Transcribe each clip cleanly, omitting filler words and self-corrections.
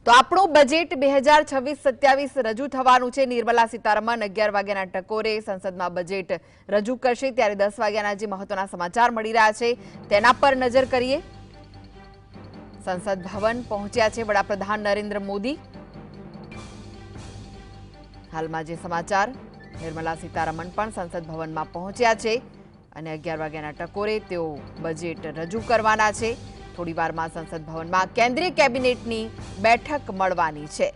તો આપણું બજેટ 2026-27 રજૂ થવાનું છે। નિર્મલા સીતારમણ 11 વાગ્યાના ટકોરે સંસદમાં બજેટ રજૂ કરશે, ત્યારે 10 વાગ્યાના જે મહત્વના સમાચાર મળી રહ્યા છે તેના પર નજર કરીએ। સંસદ ભવન પહોંચ્યા છે વડાપ્રધાન નરેન્દ્ર મોદી। હાલમાં જે સમાચાર, નિર્મલા સીતારમણ પણ સંસદ ભવનમાં પહોંચ્યા છે અને 11 વાગ્યાના ટકોરે તેઓ બજેટ રજૂ કરવાના છે। થોડી વારમાં સંસદ ભવનમાં કેન્દ્રીય કેબિનેટની બેઠક મળવાની છે।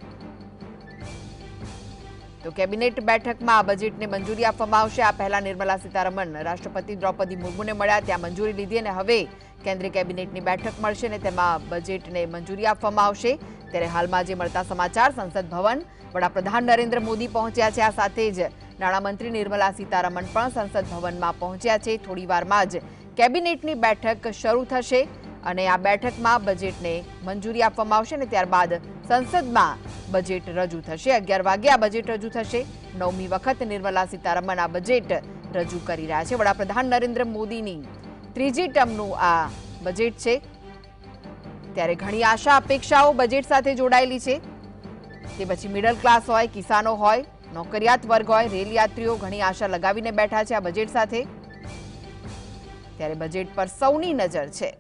તો કેબિનેટ બેઠકમાં આ બજેટને મંજૂરી આપવામાં આવશે। આ પહેલા નિર્મલા સીતારમણ રાષ્ટ્રપતિ દ્રૌપદી મુર્મુને મળ્યા, ત્યાં મંજૂરી લીધી અને હવે કેન્દ્રીય કેબિનેટની બેઠક મળશે અને તેમાં બજેટને મંજૂરી આપવામાં આવશે। ત્યારે હાલમાં જે મળતા સમાચાર, સંસદ ભવન વડાપ્રધાન નરેન્દ્ર મોદી પહોંચ્યા છે, આ સાથે જ નાણામંત્રી નિર્મલા સીતારમણ પણ સંસદ ભવનમાં પહોંચ્યા છે। થોડી વારમાં જ કેબિનેટની બેઠક શરૂ થશે અને આ બેઠકમાં બજેટને મંજૂરી આપવામાં આવશે અને ત્યારબાદ સંસદમાં બજેટ રજૂ થશે। 11 વાગે આ બજેટ રજૂ થશે। 9મી વખત નિર્મલા સીતારમણ આ બજેટ રજૂ કરી રહ્યા છે। વડાપ્રધાન નરેન્દ્ર મોદીની ત્રીજી ટર્મનું આ બજેટ છે, ત્યારે ઘણી આશા અપેક્ષાઓ બજેટ સાથે જોડાયેલી છે। તે પછી મિડલ ક્લાસ હોય, કિસાનો હોય, નોકરિયાત વર્ગ હોય, રેલ યાત્રીઓ ઘણી આશા લગાવીને બેઠા છે આ બજેટ સાથે। ત્યારે બજેટ પર સૌની નજર છે।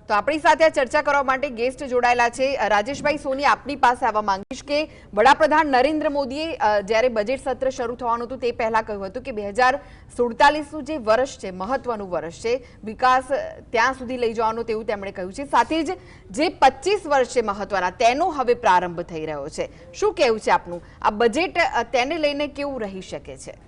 તો આપણી સાથે ચર્ચા કરવા માટે ગેસ્ટ જોડાયેલા છે। રાજેશભાઈ સોની, આપની પાસે આવવા માંગીશ કે વડાપ્રધાન નરેન્દ્ર મોદીએ જ્યારે બજેટ સત્ર શરૂ થવાનું હતું તે પહેલા કહ્યું હતું કે 2047નું જે વર્ષ છે, મહત્વનું વર્ષ છે, વિકાસ ત્યાં સુધી લઈ જવાનું તેવું તેમણે કહ્યું છે। સાથે જ જે 25 વર્ષ છે મહત્વના, તેનો હવે પ્રારંભ થઈ રહ્યો છે। શું કહેવું છે આપનું? આ બજેટ તેને લઈને કેવું રહી શકે છે?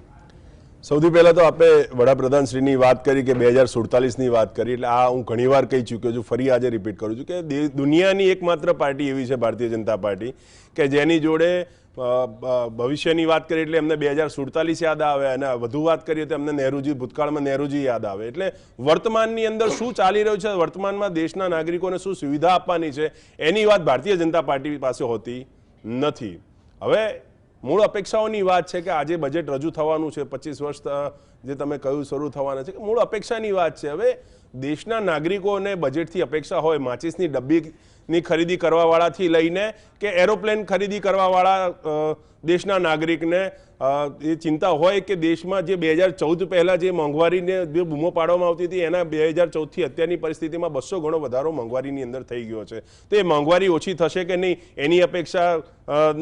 સૌથી પહેલા તો આપણે વડાપ્રધાન શ્રીની વાત કરી કે 2047ની વાત કરી, એટલે આ હું ઘણીવાર કહી ચૂક્યો છું, ફરી આજે રિપીટ કરું છું કે દુનિયાની એકમાત્ર પાર્ટી એવી છે ભારતીય જનતા પાર્ટી કે જેની જોડે ભવિષ્યની વાત કરીએ એટલે એમને 2047 યાદ આવે અને વધુ વાત કરીએ તો એમને નહેરુજી, ભૂતકાળમાં નહેરુજી યાદ આવે। એટલે વર્તમાનની અંદર શું ચાલી રહ્યું છે, વર્તમાનમાં દેશના નાગરિકોને શું સુવિધા આપવાની છે, એની વાત ભારતીય જનતા પાર્ટી પાસે હોતી નથી। હવે મૂળ અપેક્ષાઓની વાત છે કે આજે બજેટ રજૂ થવાનું છે, 25 વર્ષ જે તમે કહ્યું શરૂ થવાના છે, કે મૂળ અપેક્ષાની વાત છે। હવે દેશના નાગરિકોને બજેટથી અપેક્ષા હોય, માચીસની ડબ્બીની ખરીદી કરવાવાળાથી લઈને કે એરોપ્લેન ખરીદી કરવાવાળા દેશના નાગરિકને એ ચિંતા હોય કે દેશમાં જે 2014 પહેલાં જે મોંઘવારીને જે બૂમો પાડવામાં આવતી હતી એના 2014થી અત્યારની પરિસ્થિતિમાં 200 ગણો વધારો મોંઘવારીની અંદર થઈ ગયો છે। તો એ મોંઘવારી ઓછી થશે કે નહીં એની અપેક્ષા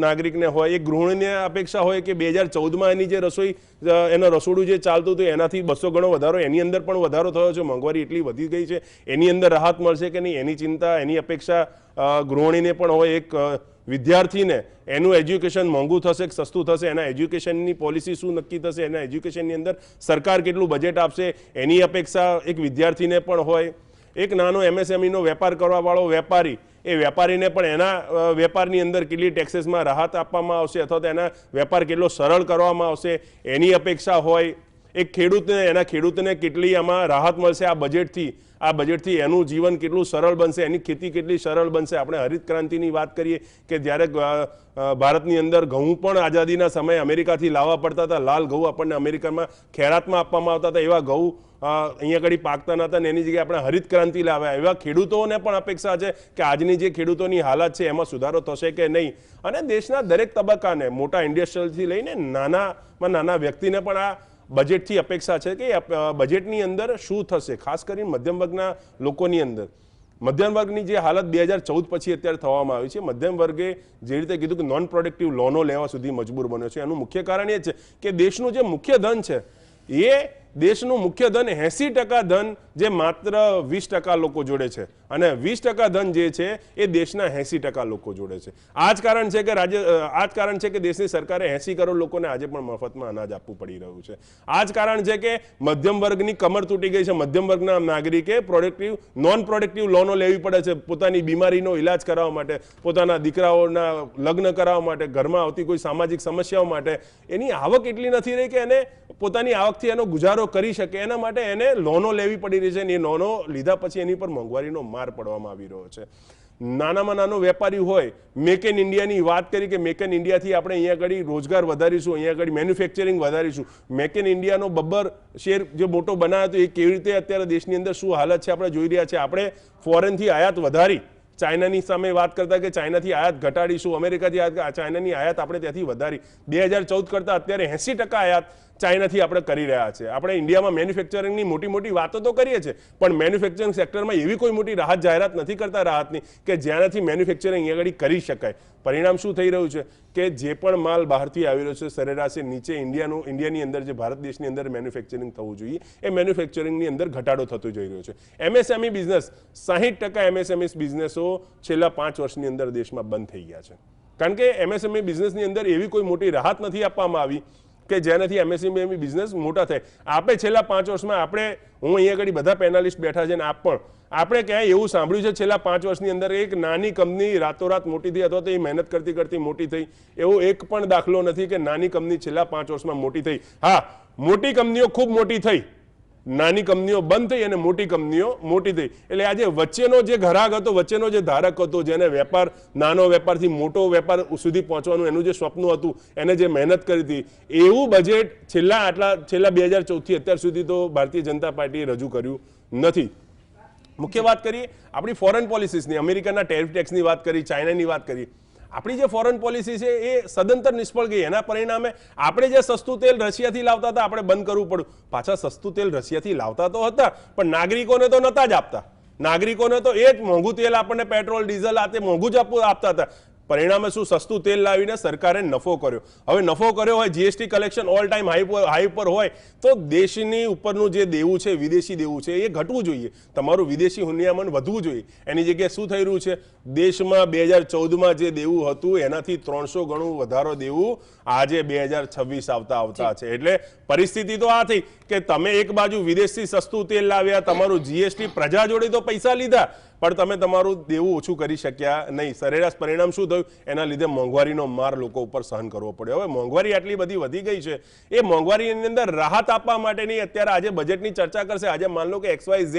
નાગરિકને હોય। એક ગૃહિણીને અપેક્ષા હોય કે 2014માં એની જે રસોઈ, એનું રસોડું જે ચાલતું હતું એનાથી 200 ગણો વધારો, એની અંદર પણ વધારો થયો છે, મોંઘવારી એટલી વધી ગઈ છે, એની અંદર રાહત મળશે કે નહીં એની ચિંતા, એની અપેક્ષા ગૃહિણીને પણ હોય। એક વિદ્યાર્થીને એનું એજ્યુકેશન મોંઘું થશે કે સસ્તું થશે, એના એજ્યુકેશનની પોલિસી શું નક્કી થશે, એના એજ્યુકેશનની અંદર સરકાર કેટલું બજેટ આપશે એની અપેક્ષા એક વિદ્યાર્થીને પણ હોય। એક નાનો MSMEનો વેપાર કરવાવાળો વેપારી, એ વેપારીને પણ એના વેપારની અંદર કેટલી ટેક્સીસમાં રાહત આપવામાં આવશે અથવા તો એના વેપાર કેટલો સરળ કરવામાં આવશે એની અપેક્ષા હોય। એક ખેડૂતને, એના ખેડૂતને કેટલી આમાં રાહત મળશે આ બજેટથી એનું જીવન કેટલું સરળ બનશે, એની ખેતી કેટલી સરળ બનશે। આપણે હરિત ક્રાંતિની વાત કરીએ કે જ્યારે ભારતની અંદર ઘઉં પણ આઝાદીના સમયે અમેરિકાથી લાવવા પડતા હતા, લાલ ઘઉં આપણને અમેરિકામાં ખેરાતમાં આપવામાં આવતા હતા, એવા ઘઉં અહીંયા આગળ પાકતા નહોતા ને એની જગ્યાએ આપણે હરિત ક્રાંતિ લાવ્યા। એવા ખેડૂતોને પણ અપેક્ષા છે કે આજની જે ખેડૂતોની હાલત છે એમાં સુધારો થશે કે નહીં। અને દેશના દરેક તબક્કાને, મોટા ઇન્ડસ્ટ્રીયલથી લઈને નાના વ્યક્તિને પણ આ બજેટથી અપેક્ષા છે કે બજેટની અંદર શું થશે, ખાસ કરીને મધ્યમ વર્ગના લોકોની અંદર। મધ્યમ વર્ગની જે હાલત 2014 પછી અત્યારે થવામાં આવી છે, મધ્યમ વર્ગે જે રીતે કીધું કે નોન પ્રોડક્ટિવ લોનો લેવા સુધી મજબૂર બન્યો છે, એનું મુખ્ય કારણ એ છે કે દેશનું જે મુખ્ય ધન છે એ દેશનું મુખ્ય ધન 80% ધન જે માત્ર 20% લોકો જોડે છે અને 20% ધન જે છે એ દેશના 80% લોકો જોડે છે। આ જ કારણ છે કે દેશની સરકારે 80 કરોડ લોકોને આજે પણ મફતમાં અનાજ આપવું પડી રહ્યું છે। આ જ કારણ છે કે મધ્યમ વર્ગની કમર તૂટી ગઈ છે। મધ્યમ વર્ગના નાગરિકે નોન પ્રોડક્ટિવ લોનો લેવી પડે છે પોતાની બીમારીનો ઇલાજ કરાવવા માટે, પોતાના દીકરાઓના લગ્ન કરાવવા માટે, ઘરમાં આવતી કોઈ સામાજિક સમસ્યાઓ માટે। એની આવક એટલી નથી રહી કે એને પોતાની આવકથી એનો ગુજારો કરી શકે, એના માટે એને લોનો લેવી પડી રહી છે અને એ લોનો લીધા પછી એની પર મોંઘવારીનો માર પડવામાં આવી રહ્યો છે। નાનામાં નાનો વેપારી હોય, મેક ઇન ઇન્ડિયાની વાત કરી કે મેક ઇન ઇન્ડિયાથી આપણે અહીંયા આગળ રોજગાર વધારીશું, અહીંયા આગળ મેન્યુફેક્ચરિંગ વધારીશું. મેક ઇન ઇન્ડિયાનો બબ્બર શેર જે મોટો બનાવ્યો હતો એ કેવી રીતે અત્યારે દેશની અંદર શું હાલત છે આપણે જોઈ રહ્યા છે. આપણે ફોરેનથી આયાત વધારી, ચાઇનાની સામે વાત કરતા કે ચાઇનાથી આયાત ઘટાડીશું, અમેરિકાથી ચાઇનાની આયાત આપણે ત્યાંથી વધારી. 2014 કરતાં અત્યારે 80% આયાત ચાઇનાથી આપણે કરી રહ્યા છે. આપણે ઇન્ડિયામાં મેન્યુફેક્ચરિંગની મોટી મોટી વાતો તો કરીએ છીએ, પણ મેન્યુફેક્ચરિંગ સેક્ટરમાં એવી કોઈ મોટી રાહત જાહેરાત નથી કરતા રાહતની કે જેનાથી મેન્યુફેક્ચરિંગ અહીંયા આગળ કરી શકાય. પરિણામ શું થઈ રહ્યું છે કે જે પણ માલ બહારથી આવી રહ્યો છે સરેરાશે નીચે ઇન્ડિયાની અંદર જે ભારત દેશની અંદર મેન્યુફેક્ચરિંગ થવું જોઈએ એ મેન્યુફેક્ચરિંગની અંદર ઘટાડો થતો જઈ રહ્યો છે. એમએસએમઈ બિઝનેસ 60% એમએસએમઈ બિઝનેસો છેલ્લા 5 વર્ષની અંદર દેશમાં બંધ થઈ ગયા છે. કારણ કે એમએસએમઈ બિઝનેસની અંદર એવી કોઈ મોટી રાહત નથી આપવામાં આવી કે જેનાથી એમએસએમઈ બિઝનેસ મોટા થાય. આપણે છેલ્લા 5 વર્ષમાં હું અહીંયા આગળ બધા પેનલિસ્ટ બેઠા છે ને આપણે ક્યાંય એવું સાંભળ્યું છે છેલ્લા 5 વર્ષની અંદર એક નાની કંપની રાતોરાત મોટી થઈ અથવા તો એ મહેનત કરતી કરતી મોટી થઈ, એવો એક પણ દાખલો નથી કે નાની કંપની છેલ્લા 5 વર્ષમાં મોટી થઈ. હા, મોટી કંપનીઓ ખૂબ મોટી થઈ, નાની કંપનીઓ બંધ થઈ અને મોટી કંપનીઓ મોટી થઈ. એટલે આજે વચ્ચેનો જે ઘરાક હતો, વચ્ચેનો જે ધારક હતો, જેને વેપાર નાનો વેપારથી મોટો વેપાર સુધી પહોંચવાનું એનું જે સ્વપ્ન હતું, એને જે મહેનત કરી હતી, એવું બજેટ છેલ્લા 2014 થી અત્યાર સુધી તો ભારતીય જનતા પાર્ટીએ રજૂ કર્યું નથી. મુખ્ય વાત કરીએ આપણી ફોરેન પોલિસીસની, અમેરિકાના ટેરિફ ટેક્સની વાત કરી, ચાઇનાની વાત કરી. આપણી જે ફોરેન પોલિસી છે એ સદંતર નિષ્ફળ ગઈ. એના પરિણામે આપણે જે સસ્તું તેલ રશિયાથી લાવતા હતા આપણે બંધ કરવું પડ્યું. પાછા સસ્તું તેલ રશિયાથી લાવતા તો હતા પણ નાગરિકોને તો નતા જ આપતા. નાગરિકોને તો એ જ મોંઘું તેલ આપણને પેટ્રોલ ડીઝલ આ તે મોંઘું જ આપતા હતા. પરિણામે શું, સસ્તું તેલ લાવીને સરકારે નફો કર્યો. હવે નફો કર્યો હોય, GST collection all time high પર હોય તો દેશની ઉપરનું જે દેવું છે, વિદેશી દેવું છે એ ઘટવું જોઈએ. તમારું વિદેશી હુંડિયામણ વધવું જોઈએ. એની જગ્યાએ શું થઈ રહ્યું છે, દેશમાં 2014માં જે દેવું હતું એનાથી 300 ગણું વધારો દેવું આજે 2026 આવતા છે. એટલે પરિસ્થિતિ તો આ થઈ કે તમે એક બાજુ વિદેશથી સસ્તું તેલ લાવ્યા, તમારું જીએસટી પ્રજા જોડે તો પૈસા લીધા પણ તમે તમારું દેવું ઓછું કરી શક્યા નહીં. સરેરાશ પરિણામ શું થયું, એના લીધે મોંઘવારીનો માર લોકો ઉપર સહન કરવો પડ્યો. હવે મોંઘવારી આટલી બધી વધી ગઈ છે, એ મોંઘવારીની અંદર રાહત આપવા માટેની અત્યારે આજે બજેટની ચર્ચા કરશે. આજે માન લો કે XYZ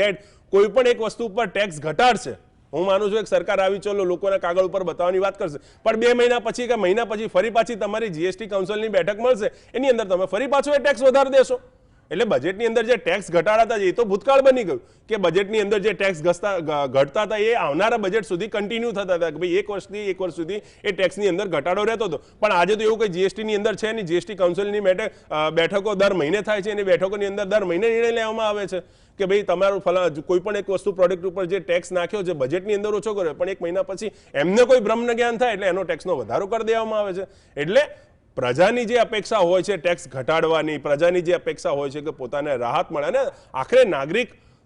કોઈ પણ એક વસ્તુ ઉપર ટેક્સ ઘટાડશે. હું માનું છું કે સરકાર આવી ચલો લોકોના કાગળ ઉપર બતાવવાની વાત કરશે, પણ 2 મહિના પછી કે મહિના પછી ફરી પાછી તમારી જીએસટી કાઉન્સિલની બેઠક મળશે, એની અંદર તમે ફરી પાછો એ ટેક્સ વધારી દેશો. એટલે બજેટની અંદર જે ટેક્સ ઘટાડાતા એ તો ભૂતકાળ બની ગયું કે બજેટની અંદર જે ટેક્સ ઘટતા હતા એ આવનારા બજેટ સુધી કન્ટિન્યુ થતા હતા કે ભાઈ એક વર્ષ સુધી એ ટેક્સની અંદર ઘટાડો રહેતો હતો. પણ આજે તો એવું કંઈ જીએસટીની અંદર છે નહીં. જીએસટી કાઉન્સિલની બેઠકો દર મહિને થાય છે અને બેઠકોની અંદર દર મહિને નિર્ણય લેવામાં આવે છે કે ભાઈ તમારું કોઈ પણ એક વસ્તુ પ્રોડક્ટ ઉપર જે ટેક્સ નાખ્યો છે બજેટની અંદર ઓછો કર્યો, પણ એક મહિના પછી એમને કોઈ બ્રહ્મ જ્ઞાન થાય એટલે એનો ટેક્સનો વધારો કરી દેવામાં આવે છે. એટલે પ્રજાની જે અપેક્ષા હોય છે ટેક્સ ઘટાડવાની, પ્રજાની જે અપેક્ષા હોય છે કે પોતાને રાહત મળે, અને આખરે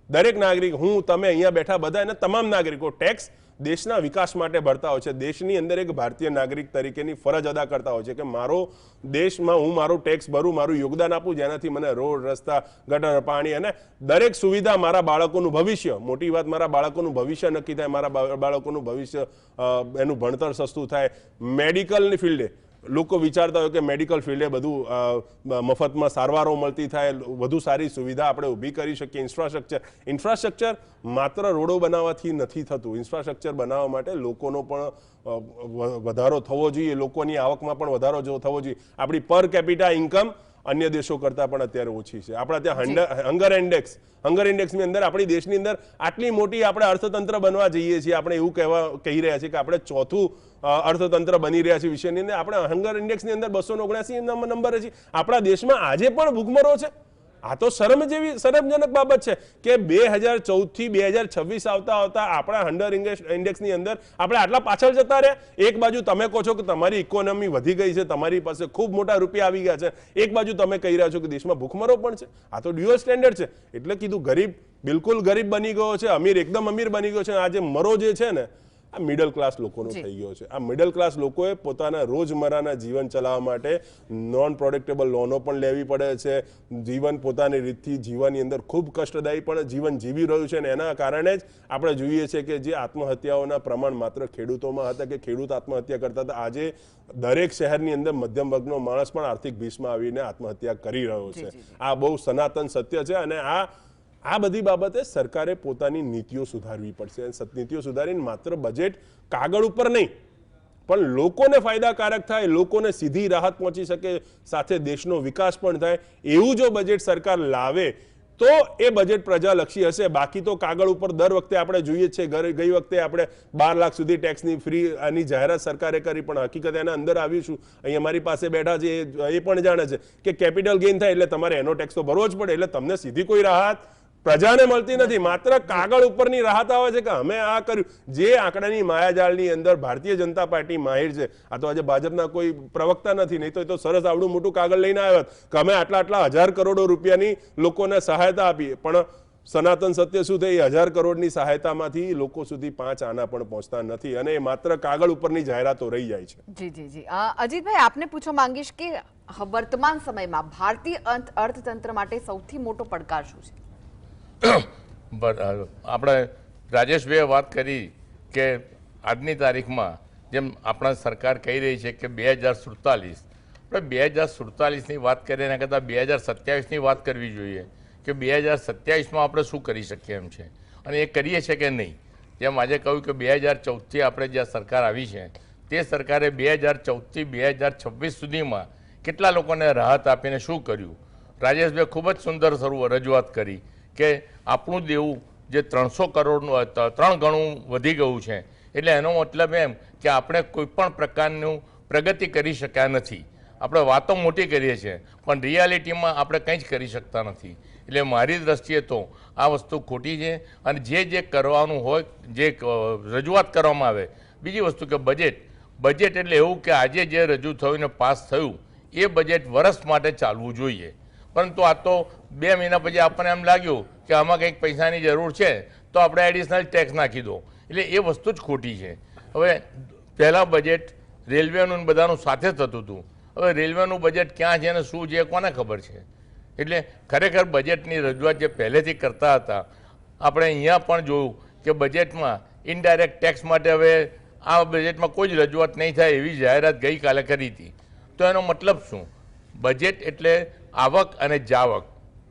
દરેક નાગરિક, હું, તમે અહીંયા બેઠા બધા અને તમામ નાગરિકો ટેક્સ દેશના વિકાસ માટે ભરતા હોય છે. દેશની અંદર એક ભારતીય નાગરિક તરીકેની ફરજ અદા કરતા હોય છે કે મારો દેશમાં હું મારું ટેક્સ ભરું, મારું યોગદાન આપું, જેનાથી મને રોડ, રસ્તા, ગટર, પાણી અને દરેક સુવિધા, મારા બાળકોનું ભવિષ્ય, મોટી વાત મારા બાળકોનું ભવિષ્ય નક્કી થાય, મારા બાળકોનું ભવિષ્ય એનું ભણતર સસ્તું થાય. મેડિકલની ફિલ્ડે લોકો વિચારતા હોય કે મેડિકલ ફિલ્ડે બધું મફતમાં સારવારો મળતી થાય, વધુ સારી સુવિધા આપણે ઊભી કરી શકીએ. ઇન્ફ્રાસ્ટ્રક્ચર માત્ર રોડો બનાવવાથી નથી થતું. ઇન્ફ્રાસ્ટ્રક્ચર બનાવવા માટે લોકોનો પણ વધારો થવો જોઈએ, લોકોની આવકમાં પણ વધારો થવો જોઈએ. આપણી પર કેપિટા ઇન્કમ અન્ય દેશો કરતાં પણ અત્યારે ઓછી છે. આપણા ત્યાં હંગર ઇન્ડેક્સની અંદર આપણી દેશની અંદર આટલી મોટી આપણે અર્થતંત્ર બનવા જઈએ છીએ. આપણે એવું કહી રહ્યા છીએ કે આપણે ચોથું અર્થતંત્ર બની રહ્યા છે વિશ્વની અંદર. આપણે હંગર ઇન્ડેક્સની અંદર 279 નંબરે છે. આપણા દેશમાં આજે પણ ભૂખમરો છે. આ તો શરમજનક બાબત છે કે 2014 થી 2026 આવતા આપણા હંગર ઇન્ડેક્સની અંદર આપણે આટલા પાછળ જતા રહ્યા. એક બાજુ તમે કહો છો કે તમારી ઇકોનોમી વધી ગઈ છે, તમારી પાસે ખૂબ મોટા રૂપિયા આવી ગયા છે, એક બાજુ તમે કહી રહ્યા છો કે દેશમાં ભૂખમરો પણ છે. આ તો ડ્યુઅલ સ્ટેન્ડર્ડ છે. એટલે કીધું ગરીબ બિલકુલ ગરીબ બની ગયો છે, અમીર એકદમ અમીર બની ગયો છે. આ જે મરો જે છે ને આ મિડલ ક્લાસ લોકોનો થઈ ગયો છે. આ મિડલ ક્લાસ લોકોએ પોતાના રોજમર્રાના જીવન ચલાવવા માટે નોન પ્રોડક્ટેબલ લોનો પણ લેવી પડે છે. જીવન પોતાની રીતથી જીવવાની અંદર ખૂબ કષ્ટદાયી પણ જીવન જીવી રહ્યું છે, અને એના કારણે જ આપણે જોઈએ છીએ કે જે આત્મહત્યાઓના પ્રમાણ માત્ર ખેડૂતોમાં હતા કે ખેડૂત આત્મહત્યા કરતા હતા, આજે દરેક શહેરની અંદર મધ્યમ વર્ગનો માણસ પણ આર્થિક ભીસમાં આવીને આત્મહત્યા કરી રહ્યો છે. આ બહુ સનાતન સત્ય છે અને આ આ બધી બાબતે સરકારે પોતાની નીતિઓ સુધારવી પડશે અને નીતિઓ સુધારીને માત્ર બજેટ કાગળ ઉપર નહીં પણ લોકોને ફાયદાકારક થાય, લોકોને સીધી રાહત પહોંચી શકે, સાથે દેશનો વિકાસ પણ થાય એવું જો બજેટ સરકાર લાવે તો એ બજેટ પ્રજાલક્ષી હશે. બાકી તો કાગળ ઉપર દર વખતે આપણે જોઈએ છે, ગઈ વખતે આપણે 12 લાખ સુધી ટેક્સની ફ્રી આની જાહેરાત સરકારે કરી, પણ હકીકત એના અંદર આવીશું. અહીં અમારી પાસે બેઠા છે એ પણ જાણે છે કે કેપિટલ ગેઇન થાય એટલે તમારે એનો ટેક્સ તો ભરવો જ પડે, એટલે તમને સીધી કોઈ રાહત પ્રજાને મળતી નથી, માત્ર કાગળ ઉપરની રાહત આવે છે કે અમે આ કર્યું. જે આંકડાની માયાજાળની અંદર ભારતીય જનતા પાર્ટી માહિર છે. આ તો આજે ભાજપના કોઈ પ્રવક્તા નથી, નહીં તો એ તો સરસ આવડું મોટું કાગળ લઈને આવ્યા કે અમે આટલા 1000 કરોડ રૂપિયાની લોકોને સહાયતા આપી, પણ સનાતન સત્ય શું થાય, 1000 કરોડની સહાયતામાંથી લોકો સુધી 5 આના પણ પહોંચતા નથી અને એ માત્ર કાગળ ઉપરની જાહેરાતો રહી જાય છે. જી અજીતભાઈ, આપને પૂછવા માંગીશ કે વર્તમાન સમયમાં ભારતીય અર્થતંત્ર માટે સૌથી મોટો પડકાર શું છે? આપણે રાજેશભાઈએ વાત કરી કે આજની તારીખમાં જેમ આપણા સરકાર કહી રહી છે કે 2047, આપણે 2047ની વાત કરીએ એના કરતાં 2027ની વાત કરવી જોઈએ કે 2027માં આપણે શું કરી શકીએ એમ છે અને એ કરીએ છીએ કે નહીં. જેમ આજે કહ્યું કે 2014થી આપણે જ્યાં સરકાર આવી છે તે સરકારે 2014થી 2026 સુધીમાં કેટલા લોકોને રાહત આપીને શું કર્યું. રાજેશભાઈ ખૂબ જ સુંદર રજૂઆત કરી કે આપણું દેવું જે 300 કરોડનું 3 ગણું વધી ગયું છે, એટલે એનો મતલબ એમ કે આપણે કોઈ પણ પ્રકારનું પ્રગતિ કરી શક્યા નથી. આપણે વાતો મોટી કરીએ છીએ પણ રિયાલિટીમાં આપણે કંઈ જ કરી શકતા નથી. એટલે મારી દ્રષ્ટિએ તો આ વસ્તુ ખોટી છે અને જે કરવાનું હોય, જે રજૂઆત કરવામાં આવે. બીજી વસ્તુ કે બજેટ એટલે એવું કે આજે જે રજૂ થયું ને પાસ થયું એ બજેટ વર્ષ માટે ચાલવું જોઈએ, પરંતુ આ તો 2 મહિના પછી આપણને એમ લાગ્યું કે આમાં કંઈક પૈસાની જરૂર છે તો આપણે એડિશનલ ટેક્સ નાખી દો, એટલે એ વસ્તુ જ ખોટી છે. હવે પહેલાં બજેટ રેલવેનું બધાનું સાથે થતું હતું, હવે રેલવેનું બજેટ ક્યાં છે અને શું છે કોને ખબર છે. એટલે ખરેખર બજેટની રજૂઆત જે પહેલેથી કરતા હતા, આપણે અહીંયા પણ જોયું કે બજેટમાં ઇનડાયરેક્ટ ટેક્સ માટે હવે આ બજેટમાં કોઈ જ રજૂઆત નહીં થાય એવી જાહેરાત ગઈકાલે કરી હતી. તો એનો મતલબ શું? બજેટ એટલે આવક અને જાવક,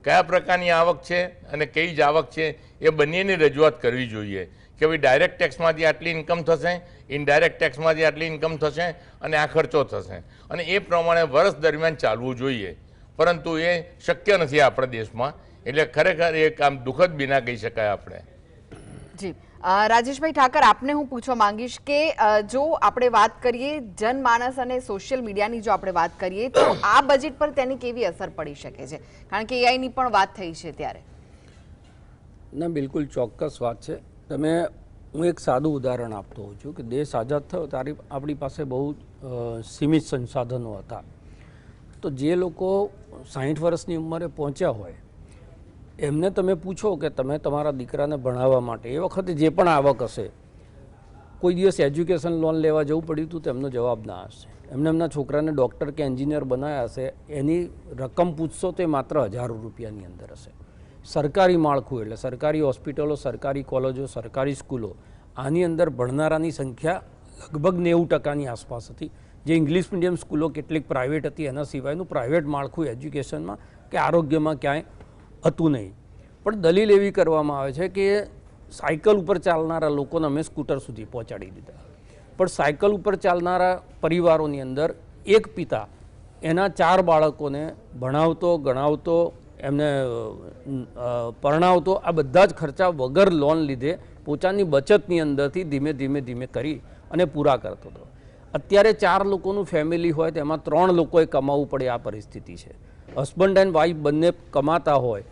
કયા પ્રકારની આવક છે અને કઈ જાવક છે એ બંનેની રજૂઆત કરવી જોઈએ કે ભાઈ ડાયરેક્ટ ટેક્સમાંથી આટલી ઇન્કમ થશે, ઇનડાયરેક્ટ ટેક્સમાંથી આટલી ઇન્કમ થશે અને આ ખર્ચો થશે અને એ પ્રમાણે વર્ષ દરમિયાન ચાલવું જોઈએ. પરંતુ એ શક્ય નથી આપણા દેશમાં, એટલે ખરેખર એ કામ દુઃખદ બિના કહી શકાય આપણે. જી રાજેશભાઈ ઠાકર, આપને હું પૂછવા માંગીશ કે જો આપણે વાત કરીએ જનમાનસ અને સોશિયલ મીડિયાની, જો આપણે વાત કરીએ તો આ બજેટ પર તેની કેવી અસર પડી શકે છે? કારણ કે એઆઈની પણ વાત થઈ છે ત્યારે. ના, બિલકુલ ચોક્કસ વાત છે. હું એક સાદું ઉદાહરણ આપતો હોઉં છું કે દેશ આઝાદ થયો ત્યારે આપણી પાસે બહુ સીમિત સંસાધનો હતા. તો જે લોકો 60 વર્ષની ઉંમરે પહોંચ્યા હોય એમને તમે પૂછો કે તમે તમારા દીકરાને ભણાવવા માટે એ વખતે જે પણ આવક હશે, કોઈ દિવસ એજ્યુકેશન લોન લેવા જવું પડ્યું હતું તો એમનો જવાબ ના હશે. એમના છોકરાને ડૉક્ટર કે એન્જિનિયર બનાવ્યા હશે, એની રકમ પૂછશો તો એ માત્ર 1000 રૂપિયાની અંદર હશે. સરકારી માળખું એટલે સરકારી હોસ્પિટલો, સરકારી કોલેજો, સરકારી સ્કૂલો, આની અંદર ભણનારાની સંખ્યા લગભગ 90% આસપાસ હતી. જે ઇંગ્લિશ મીડિયમ સ્કૂલો કેટલીક પ્રાઇવેટ હતી, એના સિવાયનું પ્રાઇવેટ માળખું એજ્યુકેશનમાં કે આરોગ્યમાં ક્યાંય હતું નહીં. પણ દલીલ એવી કરવામાં આવે છે કે સાયકલ ઉપર ચાલનારા લોકોને અમે સ્કૂટર સુધી પહોંચાડી દીધા. પણ સાયકલ ઉપર ચાલનારા પરિવારોની અંદર એક પિતા એના 4 બાળકોને ભણાવતો, ગણાવતો, એમને પરણાવતો, આ બધા જ ખર્ચા વગર લોન લીધે પોતાની બચતની અંદરથી ધીમે ધીમે કરી અને પૂરા કરતો હતો. અત્યારે 4 લોકોનું ફેમિલી હોય તેમાં 3 લોકોએ કમાવવું પડે આ પરિસ્થિતિ છે. હસબન્ડ એન્ડ વાઈફ બંને કમાતા હોય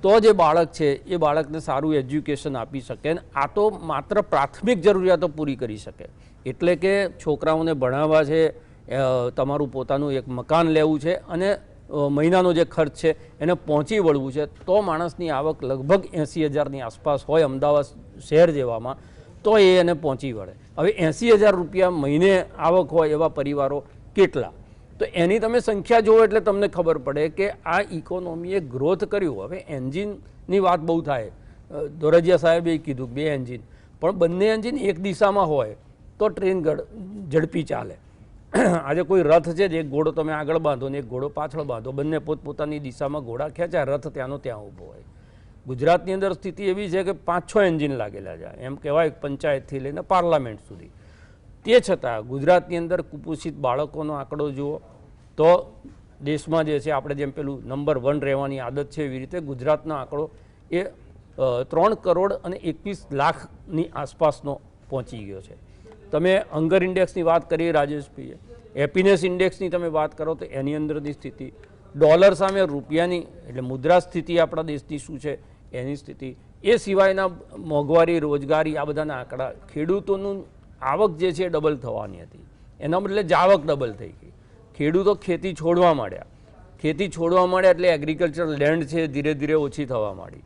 તો જે બાળક છે એ બાળકને સારું એજ્યુકેશન આપી શકે. આ તો માત્ર પ્રાથમિક જરૂરિયાતો પૂરી કરી શકે. એટલે કે છોકરાઓને ભણાવવા છે, તમારું પોતાનું એક મકાન લેવું છે અને મહિનાનો જે ખર્ચ છે એને પહોંચી વળવું છે, તો માણસની આવક લગભગ 80,000ની આસપાસ હોય અમદાવાદ શહેર જેવામાં, તો એને પહોંચી વળે. હવે 80,000 રૂપિયા મહિને આવક હોય એવા પરિવારો કેટલા? તો એની તમે સંખ્યા જુઓ એટલે તમને ખબર પડે કે આ ઇકોનોમીએ ગ્રોથ કર્યું. હવે એન્જિનની વાત બહુ થાય, દોરજીયા સાહેબે કીધું 2 એન્જિન, પણ બંને એન્જિન એક દિશામાં હોય તો ટ્રેન ઝડપી ચાલે. આજે કોઈ રથ છે, એક ઘોડો તમે આગળ બાંધો ને એક ઘોડો પાછળ બાંધો, બંને પોતપોતાની દિશામાં ઘોડા ખેંચાય, રથ ત્યાંનો ત્યાં ઊભો હોય. ગુજરાતની અંદર સ્થિતિ એવી છે કે 5-6 એન્જિન લાગેલા છે, એમ કહેવાય પંચાયતથી લઈને પાર્લામેન્ટ સુધી. તે છતાં ગુજરાતની અંદર કુપોષિત બાળકોનો આંકડો જુઓ તો દેશમાં જે છે આપણે જેમ પેલું નંબર 1 રહેવાની આદત છે એવી રીતે ગુજરાતનો આંકડો એ 3 કરોડ અને 21 લાખની આસપાસનો પહોંચી ગયો છે. તમે હંગર ઇન્ડેક્સની વાત કરી રાજેશભાઈએ, હેપીનેસ ઇન્ડેક્સની તમે વાત કરો તો એની અંદરની સ્થિતિ, ડોલર સામે રૂપિયાની એટલે મુદ્રા સ્થિતિ આપણા દેશની શું છે એની સ્થિતિ, એ સિવાયના મોંઘવારી, રોજગારી, આ બધાના આંકડા, ખેડૂતોનું આવક જે છે ડબલ થવાની હતી, એના બદલે જાવક ડબલ થઈ ગઈ. ખેડૂતો ખેતી છોડવા માંડ્યા, ખેતી છોડવા માંડ્યા એટલે એગ્રીકલ્ચર લેન્ડ છે ધીરે ધીરે ઓછી થવા માંડી.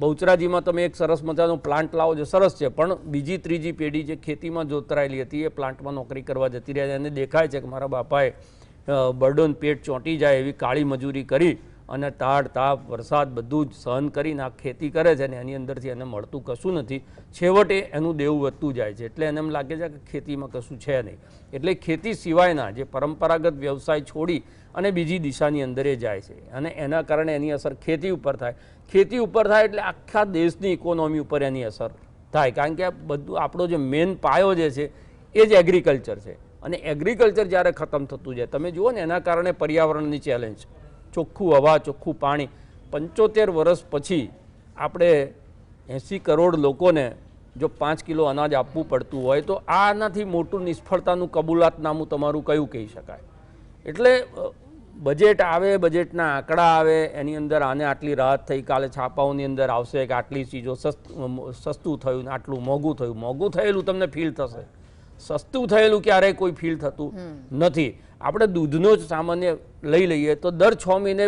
બહુચરાજીમાં તમે એક સરસ મજાનો પ્લાન્ટ લાવો છો, સરસ છે, પણ બીજી ત્રીજી પેઢી જે ખેતીમાં જોતરાયેલી હતી એ પ્લાન્ટમાં નોકરી કરવા જતી રહ્યા. એને દેખાય છે કે મારા બાપાએ બરડોન પેટ ચોંટી જાય એવી કાળી મજૂરી કરી અને તાડ તાપ વરસાદ બધું જ સહન કરીને આ ખેતી કરે છે, અને એની અંદરથી એને મળતું કશું નથી. છેવટે એનું દેવું વધતું જાય છે, એટલે એને એમ લાગે છે કે ખેતીમાં કશું છે નહીં. એટલે ખેતી સિવાયના જે પરંપરાગત વ્યવસાય છોડી અને બીજી દિશાની અંદર એ જાય છે, અને એના કારણે એની અસર ખેતી ઉપર થાય. ખેતી ઉપર થાય એટલે આખા દેશની ઇકોનોમી ઉપર એની અસર થાય, કારણ કે આ બધું આપણો જે મેઇન પાયો જે છે એ જ એગ્રીકલ્ચર છે. અને એગ્રીકલ્ચર જ્યારે ખતમ થતું જાય, તમે જુઓ ને એના કારણે પર્યાવરણની ચેલેન્જ, ચોખ્ખું હવા, ચોખ્ખું પાણી, 75 વર્ષ પછી આપણે 80 કરોડ લોકોને જો 5 કિલો અનાજ આપવું પડતું હોય તો આનાથી મોટું નિષ્ફળતાનું કબૂલાતનામું તમારું કયું કહી શકાય. એટલે બજેટ આવે, બજેટના આંકડા આવે, એની અંદર આને આટલી રાહત થઈ, કાલે છાપાઓની અંદર આવશે કે આટલી ચીજો સસ્તું થયું ને આટલું મોંઘું થયું. મોંઘું થયેલું તમને ફીલ થશે, સસ્તું થયેલું ક્યારેય કોઈ ફીલ થતું નથી. આપણે દૂધનો જ સામાન્ય લઈ લઈએ તો દર 6 મહિને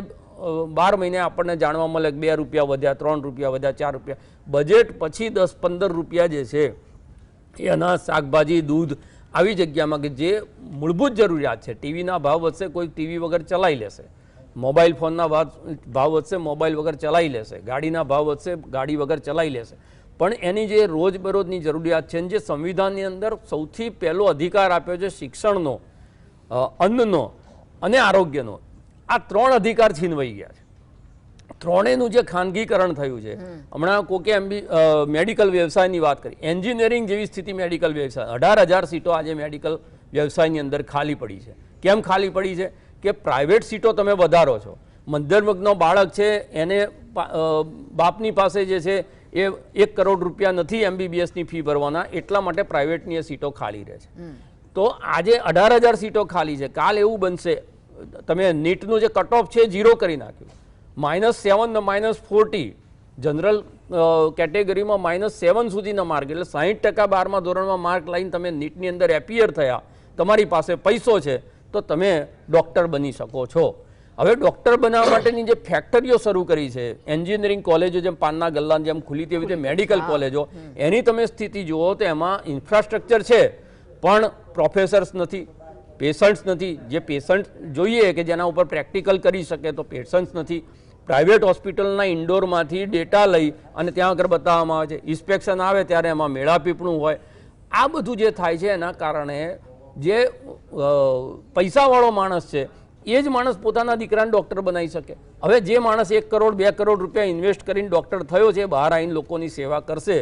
12 મહિને આપણને જાણવા મળે કે 2 રૂપિયા વધ્યા, 3 રૂપિયા વધ્યા, 4 રૂપિયા. બજેટ પછી 10-15 રૂપિયા જે છે એ અનાજ, શાકભાજી, દૂધ આવી જગ્યામાં કે જે મૂળભૂત જરૂરિયાત છે. ટીવીના ભાવ વધશે, કોઈ ટીવી વગર ચલાવી લેશે. મોબાઈલ ફોનના ભાવ વધશે, મોબાઈલ વગર ચલાવી લેશે. ગાડીના ભાવ વધશે, ગાડી વગર ચલાવી લેશે. પણ એની જે રોજબરોજની જરૂરિયાત છે, જે સંવિધાનની અંદર સૌથી પહેલો અધિકાર આપ્યો છે શિક્ષણનો, અન્નનો અને આરોગ્યનો, આ 3 અધિકાર છીનવાઈ ગયા છે. ત્રણેયનું જે ખાનગીકરણ થયું છે. હમણાં કોકે મેડિકલ વ્યવસાયની વાત કરી, એન્જિનિયરિંગ જેવી સ્થિતિ મેડિકલ વ્યવસાય, 18,000 સીટો આજે મેડિકલ વ્યવસાયની અંદર ખાલી પડી છે. કેમ ખાલી પડી છે? કે પ્રાઇવેટ સીટો તમે વધારો છો. મધ્યમ વર્ગનો બાળક છે એને બાપની પાસે જે છે એ 1 કરોડ રૂપિયા નથી MBBSની ફી ભરવાના, એટલા માટે પ્રાઇવેટની એ સીટો ખાલી રહે છે. તો આજે 18,000 સીટો ખાલી છે. કાલ એવું બનશે, તમે નીટનું જે કટ ઓફ છે 0 કરી નાખ્યું, -7 ને -40, જનરલ કેટેગરીમાં -7 સુધીના માર્ક, એટલે 60% 12મા ધોરણમાં માર્ક લઈને તમે નીટની અંદર એપિયર થયા, તમારી પાસે પૈસો છે તો તમે ડૉક્ટર બની શકો છો. હવે ડૉક્ટર બનાવવા માટેની જે ફેક્ટરીઓ શરૂ કરી છે, એન્જિનિયરિંગ કોલેજો જેમ પાનના ગલ્લાની જેમ ખુલી તેવી રીતે મેડિકલ કોલેજો, એની તમે સ્થિતિ જુઓ તો એમાં ઇન્ફ્રાસ્ટ્રક્ચર છે પણ પ્રોફેસર્સ નથી, પેશન્ટ્સ નથી. જે પેશન્ટ જોઈએ કે જેના ઉપર પ્રેક્ટિકલ કરી શકે તો પેશન્ટ્સ નથી. પ્રાઇવેટ હોસ્પિટલના ઇન્ડોરમાંથી ડેટા લઈ અને ત્યાં આગળ બતાવવામાં આવે છે. ઇન્સ્પેક્શન આવે ત્યારે એમાં મેળાપીપણું હોય. આ બધું જે થાય છે એના કારણે જે પૈસાવાળો માણસ છે એ જ માણસ પોતાના દીકરાને ડૉક્ટર બનાવી શકે. હવે જે માણસ 1 કરોડ 2 કરોડ રૂપિયા ઇન્વેસ્ટ કરીને ડૉક્ટર થયો છે, બહાર આવીને લોકોની સેવા કરશે,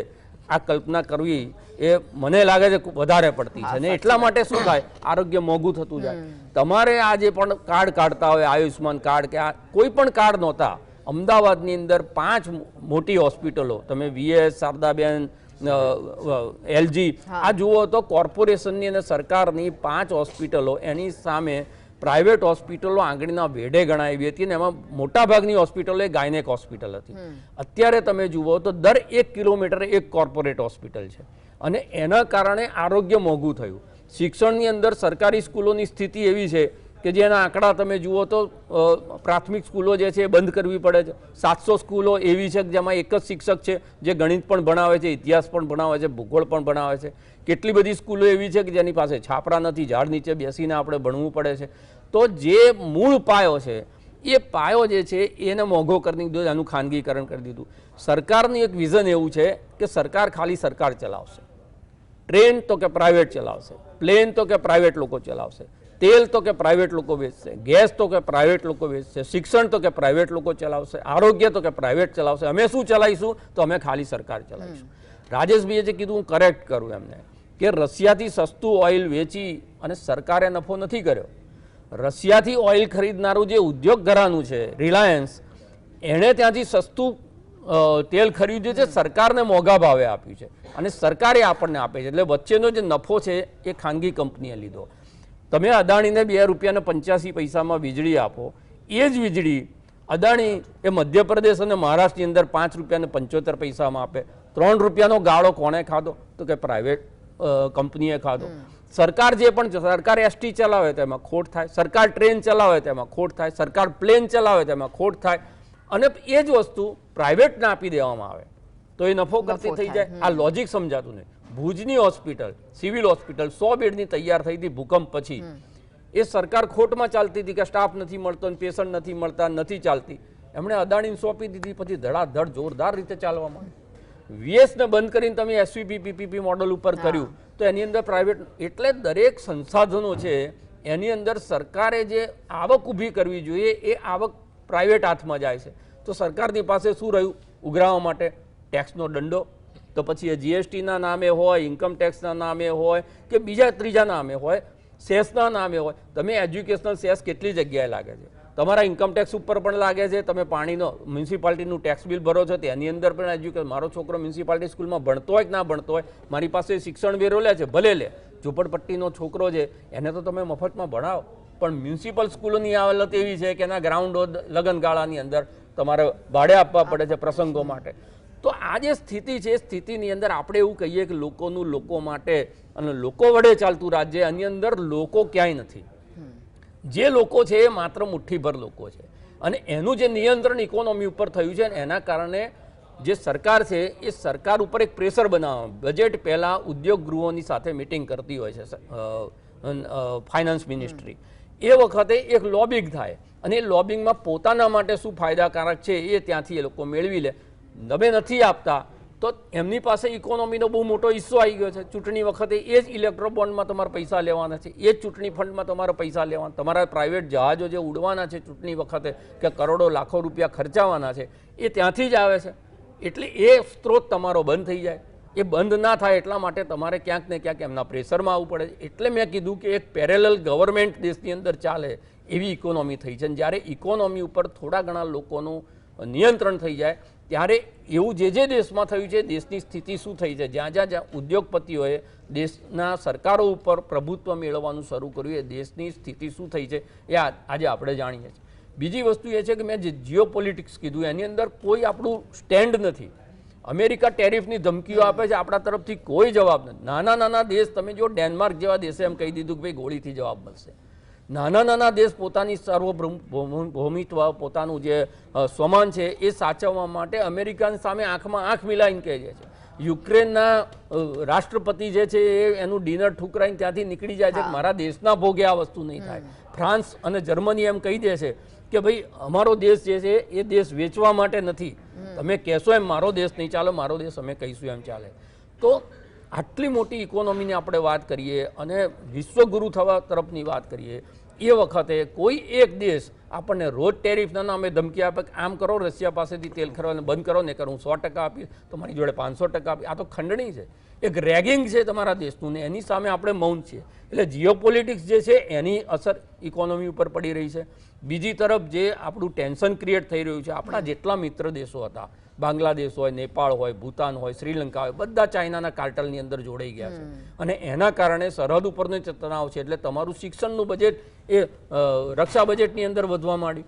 આ કલ્પના કરવી એ મને લાગે છે વધારે પડતી છે. ને એટલા માટે શું થાય, આરોગ્ય મોંઘું થતું જાય. તમારે આ જે પણ કાર્ડ કાઢતા હોય, આયુષ્માન કાર્ડ કે આ કોઈ પણ કાર્ડ નહોતા, અમદાવાદની અંદર 5 મોટી હોસ્પિટલો, તમે VS, શારદાબેન, LG આ જુઓ તો કોર્પોરેશનની અને સરકારની 5 હોસ્પિટલો, એની સામે પ્રાઇવેટ હોસ્પિટલો આંગળીના વેઢે ગણાવી હતી, અને એમાં મોટાભાગની હોસ્પિટલો એ ગાયનેક હોસ્પિટલ હતી. અત્યારે તમે જુઓ તો દર 1 કિલોમીટરે એક કોર્પોરેટ હોસ્પિટલ છે, અને એના કારણે આરોગ્ય મોંઘું થયું. શિક્ષણની અંદર સરકારી સ્કૂલોની સ્થિતિ એવી છે કે જેના આંકડા તમે જુઓ તો પ્રાથમિક સ્કૂલો જે છે એ બંધ કરવી પડે છે. 700 સ્કૂલો એવી છે કે જેમાં એક જ શિક્ષક છે જે ગણિત પણ ભણાવે છે, ઇતિહાસ પણ ભણાવે છે, ભૂગોળ પણ ભણાવે છે. કેટલી બધી સ્કૂલો એવી છે કે જેની પાસે છાપરા નથી, ઝાડ નીચે બેસીને આપણે ભણવું પડે છે. તો જે મૂળ પાયો છે એ પાયો જે છે એને મોંઘો કરી દીધો, એનું ખાનગીકરણ કરી દીધું. સરકારનું એક વિઝન એવું છે કે સરકાર ખાલી સરકાર ચલાવશે, ટ્રેન તો કે પ્રાઇવેટ ચલાવશે, પ્લેન તો કે પ્રાઇવેટ લોકો ચલાવશે, તેલ તો કે પ્રાઇવેટ લોકો વેચશે, ગેસ તો કે પ્રાઇવેટ લોકો વેચશે, શિક્ષણ તો કે પ્રાઇવેટ લોકો ચલાવશે, આરોગ્ય તો કે પ્રાઇવેટ ચલાવશે, અમે શું ચલાવીશું તો અમે ખાલી સરકાર ચલાવીશું. રાજેશભાઈએ જે કીધું હું કરેક્ટ કરું એમને કે રશિયાથી સસ્તું ઓઇલ વેચી અને સરકારે નફો નથી કર્યો. રશિયાથી ઓઇલ ખરીદનારું જે ઉદ્યોગ ઘરાનું છે રિલાયન્સ, એણે ત્યાંથી સસ્તું તેલ ખરીદ્યું છે, સરકારને મોંઘા ભાવે આપ્યું છે અને સરકારે આપણને આપે છે. એટલે વચ્ચેનો જે નફો છે એ ખાનગી કંપનીએ લીધો. તમે અદાણીને ₹2.85 વીજળી આપો, એ જ વીજળી અદાણી એ મધ્યપ્રદેશ અને મહારાષ્ટ્રની અંદર ₹5.75 આપે. ₹3 ગાળો કોણે ખાધો તો કે પ્રાઇવેટ કંપનીએ ખાધો. સરકાર જે પણ સરકાર એસટી ચલાવે તેમાં ખોટ થાય, સરકાર ટ્રેન ચલાવે તેમાં ખોટ થાય, સરકાર પ્લેન ચલાવે તેમાં ખોટ થાય અને એ જ વસ્તુ પ્રાઇવેટને આપી દેવામાં આવે તો એ નફો કરતી થઈ જાય. આ લોજિક સમજાતું નહીં. ભુજની હોસ્પિટલ, સિવિલ હોસ્પિટલ 100 બેડની તૈયાર થઈ હતી ભૂકંપ પછી, એ સરકાર ખોટમાં ચાલતી હતી કે સ્ટાફ નથી મળતો, પેશન્ટ નથી મળતા, નથી ચાલતી. એમણે અદાણીને સોંપી દીધી, પછી ધડાધડ જોરદાર રીતે ચાલવા માંડી. વીએસને બંધ કરીને તમે એસવીપી પીપીપી મોડલ ઉપર કર્યું તો એની અંદર પ્રાઇવેટ. એટલે દરેક સંસાધનો છે એની અંદર સરકારે જે આવક ઊભી કરવી જોઈએ એ આવક પ્રાઇવેટ હાથમાં જાય છે. તો સરકારની પાસે શું રહ્યું ઉઘરાવવા માટે? ટેક્સનો દંડો. તો પછી એ જીએસટીના નામે હોય, ઇન્કમ ટેક્સના નામે હોય કે બીજા ત્રીજા નામે હોય, સેસના નામે હોય. તમે એજ્યુકેશનલ સેસ કેટલી જગ્યાએ લાગે છે? તમારા ઇન્કમટેક્સ ઉપર પણ લાગે છે. તમે પાણીનો મ્યુનિસિપાલિટીનું ટેક્સ બિલ ભરો છો તેની અંદર પણ એજ્યુકેશન. મારો છોકરો મ્યુનિસિપાલિટી સ્કૂલમાં ભણતો હોય કે ના ભણતો હોય, મારી પાસે શિક્ષણ વેરો લે છે, ભલે લે. ઝૂંપડપટ્ટીનો છોકરો છે એને તો તમે મફતમાં ભણાવો, પણ મ્યુનિસિપલ સ્કૂલોની હાલત એવી છે કે એના ગ્રાઉન્ડો લગનગાળાની અંદર તમારે ભાડે આપવા પડે છે પ્રસંગો માટે. તો આ જે સ્થિતિ છે એ સ્થિતિની અંદર આપણે એવું કહીએ કે લોકોનું લોકો માટે અને લોકો વડે ચાલતું રાજ્ય, આની અંદર લોકો ક્યાંય નથી. જે લોકો છે એ માત્ર મુઠ્ઠીભર લોકો છે અને એનું જે નિયંત્રણ ઇકોનોમી ઉપર થયું છે એના કારણે જે સરકાર છે એ સરકાર ઉપર એક પ્રેશર બનાવવા. બજેટ પહેલાં ઉદ્યોગ ગૃહોની સાથે મિટિંગ કરતી હોય છે ફાઇનાન્સ મિનિસ્ટ્રી. એ વખતે એક લોબિંગ થાય અને એ લોબિંગમાં પોતાના માટે શું ફાયદાકારક છે એ ત્યાંથી એ લોકો મેળવી લે. તમે નથી આપતા તો એમની પાસે ઇકોનોમીનો બહુ મોટો હિસ્સો આવી ગયો છે. ચૂંટણી વખતે એ જ ઇલેક્ટ્રો બોન્ડમાં તમારે પૈસા લેવાના છે, એ જ ચૂંટણી ફંડમાં તમારે પૈસા લેવાના, તમારા પ્રાઇવેટ જહાજો જે ઉડવાના છે ચૂંટણી વખતે કે કરોડો લાખો રૂપિયા ખર્ચાવાના છે એ ત્યાંથી જ આવે છે. એટલે એ સ્ત્રોત તમારો બંધ થઈ જાય. એ બંધ ના થાય એટલા માટે તમારે ક્યાંક ને ક્યાંક એમના પ્રેશરમાં આવવું પડે. એટલે મેં કીધું કે એક પેરેલલ ગવર્મેન્ટ દેશની અંદર ચાલે એવી ઇકોનોમી થઈ છે. જ્યારે ઇકોનોમી ઉપર થોડા ઘણા લોકોનું નિયંત્રણ થઈ જાય ત્યારે એવું જે દેશમાં થયું છે, દેશની સ્થિતિ શું થઈ છે, જ્યાં જ્યાં ઉદ્યોગપતિઓએ દેશના સરકારો ઉપર પ્રભુત્વ મેળવવાનું શરૂ કર્યું એ દેશની સ્થિતિ શું થઈ છે એ આજે આપણે જાણીએ છીએ. બીજી વસ્તુ એ છે કે મેં જે જીઓ પોલિટિક્સ કીધું એની અંદર કોઈ આપણું સ્ટેન્ડ નથી. અમેરિકા ટેરિફની ધમકીઓ આપે છે, આપણા તરફથી કોઈ જવાબ નથી. નાના નાના દેશ, તમે જો ડેનમાર્ક જેવા દેશે એમ કહી દીધું કે ભાઈ ગોળીથી જવાબ મળશે. નાના નાના દેશ પોતાની સાર્વભૌમિત્વ, પોતાનું જે સ્વમાન છે એ સાચવવા માટે અમેરિકાની સામે આંખમાં આંખ મિલાઈને કહે છે. યુક્રેનના રાષ્ટ્રપતિ જે છે એ એનું ડિનર ઠુકરાઈને ત્યાંથી નીકળી જાય છે કે મારા દેશના ભોગે આ વસ્તુ નહીં થાય. ફ્રાન્સ અને જર્મની એમ કહી દે છે કે ભાઈ અમારો દેશ જે છે એ દેશ વેચવા માટે નથી, તમે કહેશો એમ મારો દેશ નહીં ચાલે, મારો દેશ અમે કહીશું એમ ચાલે. તો આટલી મોટી ઇકોનોમીની આપણે વાત કરીએ અને વિશ્વગુરુ થવા તરફની વાત કરીએ એ વખતે કોઈ એક દેશ આપણને રોજ ટેરિફના નામે ધમકી આપે કે આમ કરો, રશિયા પાસેથી તેલ ખરીદવાનું બંધ કરો, ને કરું 100% આપીશ તો મારી જોડે 500% આપીશ. આ તો ખંડણી છે, એક રેગિંગ છે તમારા દેશનું ને એની સામે આપણે મૌન છીએ. એટલે જીઓ પોલિટિક્સ જે છે એની અસર ઇકોનોમી ઉપર પડી રહી છે. બીજી તરફ જે આપણું ટેન્શન ક્રિએટ થઈ રહ્યું છે, આપણા જેટલા મિત્ર દેશો હતા, બાંગ્લાદેશ હોય, નેપાળ હોય, ભૂતાન હોય, શ્રીલંકા હોય, બધા ચાઇનાના કાર્ટલની અંદર જોડાઈ ગયા છે અને એના કારણે સરહદ ઉપરનો તણાવ છે. એટલે તમારું શિક્ષણનું બજેટ એ રક્ષા બજેટની અંદર વધવા માંડ્યું.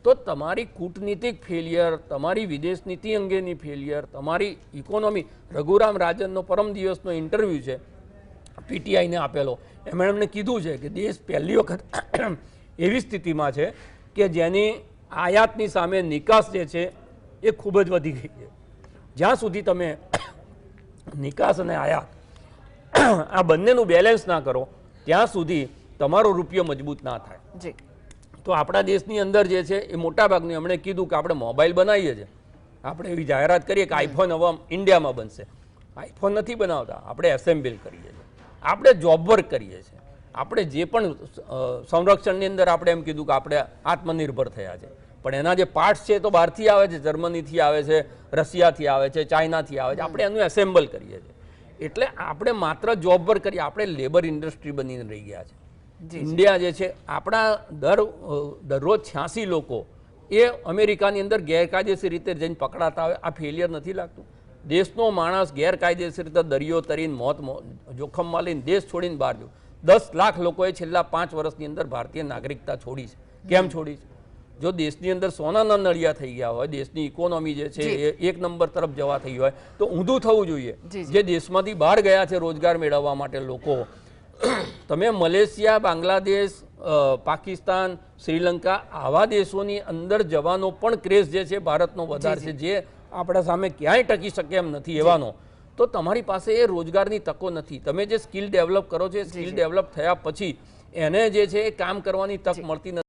તો તમારી કૂટનીતિક ફેલિયર, તમારી વિદેશ નીતિ અંગેની ફેલિયર, તમારી ઇકોનોમી. રઘુરામ રાજનનો પરમ દિવસનો ઇન્ટરવ્યૂ છે પીટીઆઈને આપેલો, એમણે એમને કીધું છે કે દેશ પહેલી વખત એવી સ્થિતિમાં છે કે જેની આયાતની સામે નિકાસ જે છે એ ખૂબ જ વધી ગઈ છે. જ્યાં સુધી તમે નિકાસ અને આયાત આ બંનેનું બેલેન્સ ના કરો ત્યાં સુધી તમારો રૂપિયો મજબૂત ના થાય. તો આપણા દેશની અંદર જે છે એ મોટાભાગનું એમણે કીધું કે આપણે મોબાઈલ બનાવીએ છીએ, આપણે એવી જાહેરાત કરીએ કે આઈફોન હવે ઇન્ડિયામાં બનશે. આઈફોન નથી બનાવતા, આપણે એસેમ્બલ કરીએ છીએ, આપણે જોબ વર્ક કરીએ છીએ. આપણે જે પણ સંરક્ષણની અંદર આપણે એમ કીધું કે આપણે આત્મનિર્ભર થયા છે, પણ એના જે પાર્ટ્સ છે એ તો બહારથી આવે છે, જર્મનીથી આવે છે, રશિયાથી આવે છે, ચાઇનાથી આવે છે, આપણે એનું એસેમ્બલ કરીએ છીએ. એટલે આપણે માત્ર જોબ પર કરીએ, આપણે લેબર ઇન્ડસ્ટ્રી બનીને રહી ગયા છે. ઇન્ડિયા જે છે આપણા દરરોજ 86 લોકો એ અમેરિકાની અંદર ગેરકાયદેસર રીતે જઈને પકડાતા હોય. આ ફેલિયર નથી લાગતું? દેશનો માણસ ગેરકાયદેસર રીતે દરિયો તરીને મોત જોખમમાં લઈને દેશ છોડીને બહાર ગયો. 10 લાખ લોકોએ છેલ્લા 5 વર્ષની અંદર ભારતીય નાગરિકતા છોડી છે. કેમ છોડી છે? જો દેશની અંદર સોનાના નળિયા થઈ ગયા હોય, દેશની ઇકોનોમી જે છે એ 1 નંબર તરફ જવા થઈ હોય, તો ઊંધું થવું જોઈએ. જે દેશમાંથી બહાર ગયા છે રોજગાર મેળવવા માટે લોકો, તમે મલેશિયા, બાંગ્લાદેશ, પાકિસ્તાન, શ્રીલંકા આવા દેશોની અંદર જવાનો પણ ક્રેઝ જે છે ભારતનો વધારે છે, જે આપણા સામે ક્યાંય ટકી શકે એમ નથી એવાનો. તો તમારી પાસે એ રોજગારની તકો નથી. તમે જે સ્કિલ ડેવલપ કરો છો એ સ્કિલ ડેવલપ થયા પછી એને જે છે એ કામ કરવાની તક મળતી નથી.